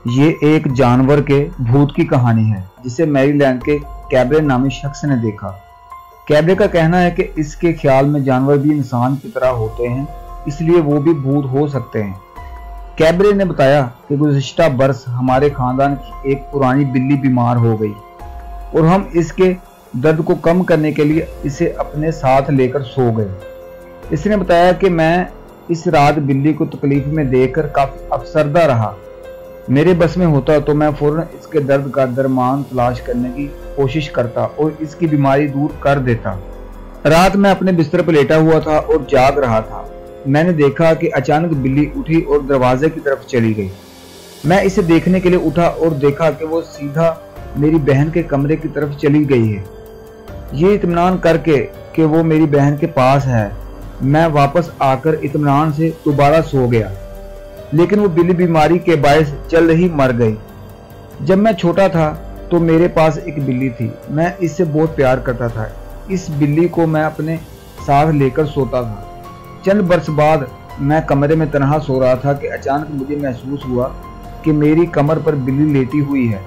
ये एक जानवर के भूत की कहानी है जिसे मैरीलैंड के कैब्रे नामी शख्स ने देखा। कैब्रे का कहना है कि इसके ख्याल में जानवर भी इंसान की तरह होते हैं, इसलिए वो भी भूत हो सकते हैं। कैब्रे ने बताया कि गुज़िश्ता बरस हमारे खानदान की एक पुरानी बिल्ली बीमार हो गई और हम इसके दर्द को कम करने के लिए इसे अपने साथ लेकर सो गए। इसने बताया कि मैं इस रात बिल्ली को तकलीफ में देखकर काफी अफसरदा रहा। मेरे बस में होता तो मैं फौरन इसके दर्द का दरमान तलाश करने की कोशिश करता और इसकी बीमारी दूर कर देता। रात मैं अपने बिस्तर पर लेटा हुआ था और जाग रहा था। मैंने देखा कि अचानक बिल्ली उठी और दरवाजे की तरफ चली गई। मैं इसे देखने के लिए उठा और देखा कि वो सीधा मेरी बहन के कमरे की तरफ चली गई है। ये इत्मीनान करके कि वो मेरी बहन के पास है, मैं वापस आकर इत्मीनान से दोबारा सो गया, लेकिन वो बिल्ली बीमारी के बायस जल्द ही मर गई। जब मैं छोटा था तो मेरे पास एक बिल्ली थी। मैं इससे बहुत प्यार करता था। इस बिल्ली को मैं अपने साथ लेकर सोता था। चंद बरस बाद मैं कमरे में तन्हा सो रहा था कि अचानक मुझे महसूस हुआ कि मेरी कमर पर बिल्ली लेटी हुई है।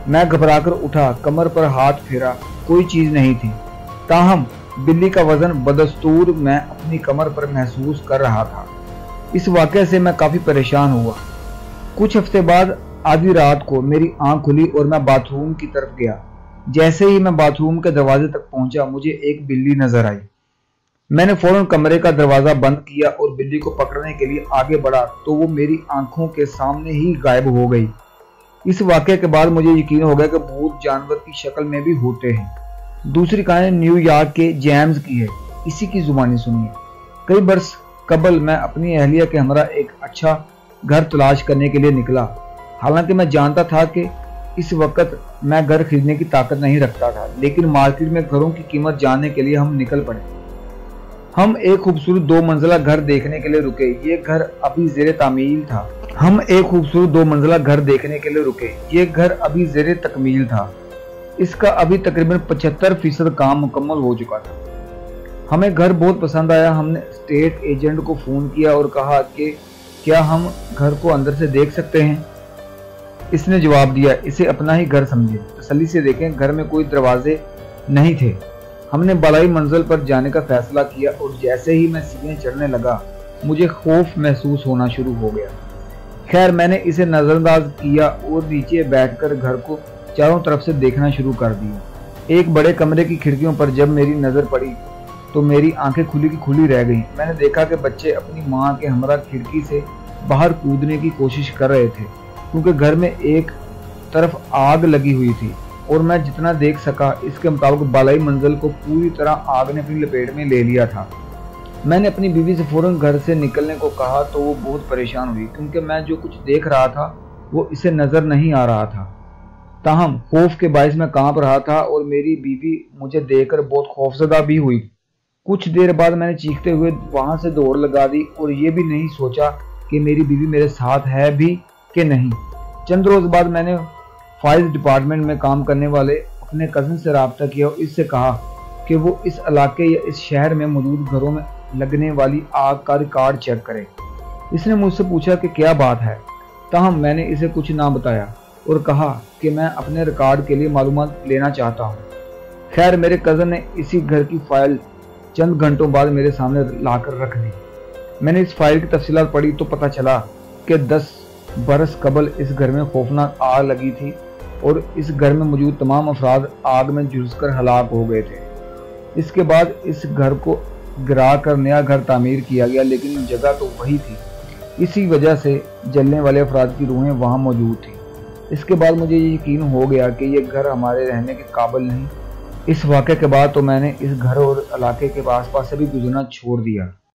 मैं घबराकर उठा, कमर पर हाथ फेरा, कोई चीज नहीं थी। ताहम बिल्ली का वजन बदस्तूर मैं अपनी कमर पर महसूस कर रहा था। इस वाक़े से मैं काफी परेशान हुआ। कुछ हफ्ते बाद आधी रात को मेरी आंख खुली और मैं बाथरूम की तरफ गया। जैसे ही मैं बाथरूम के दरवाजे तक पहुंचा, मुझे एक बिल्ली नजर आई। मैंने फौरन कमरे का दरवाजा बंद किया और बिल्ली को पकड़ने के लिए आगे बढ़ा तो वो मेरी आंखों के सामने ही गायब हो गई। इस वाक़े के बाद मुझे यकीन हो गया कि भूत जानवर की शक्ल में भी होते हैं। दूसरी कहानी न्यूयॉर्क के जेम्स की है। इसी की जुबानी सुनिए। कई बरस कबल मैं अपनी अहलिया के हमरा एक अच्छा घर तलाश करने के लिए निकला। हालांकि मैं जानता था कि इस वक्त मैं घर खरीदने की ताकत नहीं रखता था, लेकिन मार्केट में घरों की कीमत जानने के लिए हम निकल पड़े। हम एक खूबसूरत 2 मंजिला घर देखने के लिए रुके। ये घर अभी ज़ेरे तमील था। ये घर अभी ज़ेरे तकमील था। इसका अभी तकरीबन 75% काम मुकम्मल हो चुका था। हमें घर बहुत पसंद आया। हमने स्टेट एजेंट को फोन किया और कहा कि क्या हम घर को अंदर से देख सकते हैं। इसने जवाब दिया, इसे अपना ही घर समझे, तसल्ली से देखें, घर में कोई दरवाजे नहीं थे। हमने बालाई मंजिल पर जाने का फैसला किया और जैसे ही मैं सीढ़ियां चढ़ने लगा, मुझे खौफ महसूस होना शुरू हो गया। खैर, मैंने इसे नजरअंदाज किया और नीचे बैठकर घर को चारों तरफ से देखना शुरू कर दिया। एक बड़े कमरे की खिड़कियों पर जब मेरी नजर पड़ी तो मेरी आंखें खुली की खुली रह गईं। मैंने देखा कि बच्चे अपनी मां के हमरा खिड़की से बाहर कूदने की कोशिश कर रहे थे, क्योंकि घर में एक तरफ आग लगी हुई थी और मैं जितना देख सका इसके मुताबिक बालाई मंजिल को पूरी तरह आग ने अपनी लपेट में ले लिया था। मैंने अपनी बीवी से फौरन घर से निकलने को कहा तो वो बहुत परेशान हुई, क्योंकि मैं जो कुछ देख रहा था वो इसे नजर नहीं आ रहा था। ताहम खौफ के बायस मैं कांप रहा था और मेरी बीवी मुझे देखकर बहुत खौफजदा भी हुई। कुछ देर बाद मैंने चीखते हुए वहां से दौड़ लगा दी और ये भी नहीं सोचा कि मेरी बीवी मेरे साथ है भी कि नहीं। चंद रोज बाद मैंने फाइल्स डिपार्टमेंट में काम करने वाले अपने कजिन से राब्ता किया और इससे कहा कि वो इस इलाके या इस शहर में मौजूद घरों में लगने वाली आग का रिकॉर्ड चेक करे। इसने मुझसे पूछा कि क्या बात है। ताहम मैंने इसे कुछ ना बताया और कहा कि मैं अपने रिकॉर्ड के लिए मालूमात लेना चाहता हूँ। खैर, मेरे कज़न ने इसी घर की फाइल चंद घंटों बाद मेरे सामने लाकर रख दी। मैंने इस फाइल की तफसीलात पढ़ी तो पता चला कि 10 बरस कबल इस घर में खौफनाक आग लगी थी और इस घर में मौजूद तमाम अफराद आग में झुलसकर हलाक हो गए थे। इसके बाद इस घर को गिरा कर नया घर तामीर किया गया, लेकिन जगह तो वही थी। इसी वजह से जलने वाले अफराद की रूहें वहाँ मौजूद थी। इसके बाद मुझे ये यकीन हो गया कि ये घर हमारे रहने के काबिल नहीं। इस वाक़े के बाद तो मैंने इस घर और इलाके के आसपास से भी गुजरना छोड़ दिया।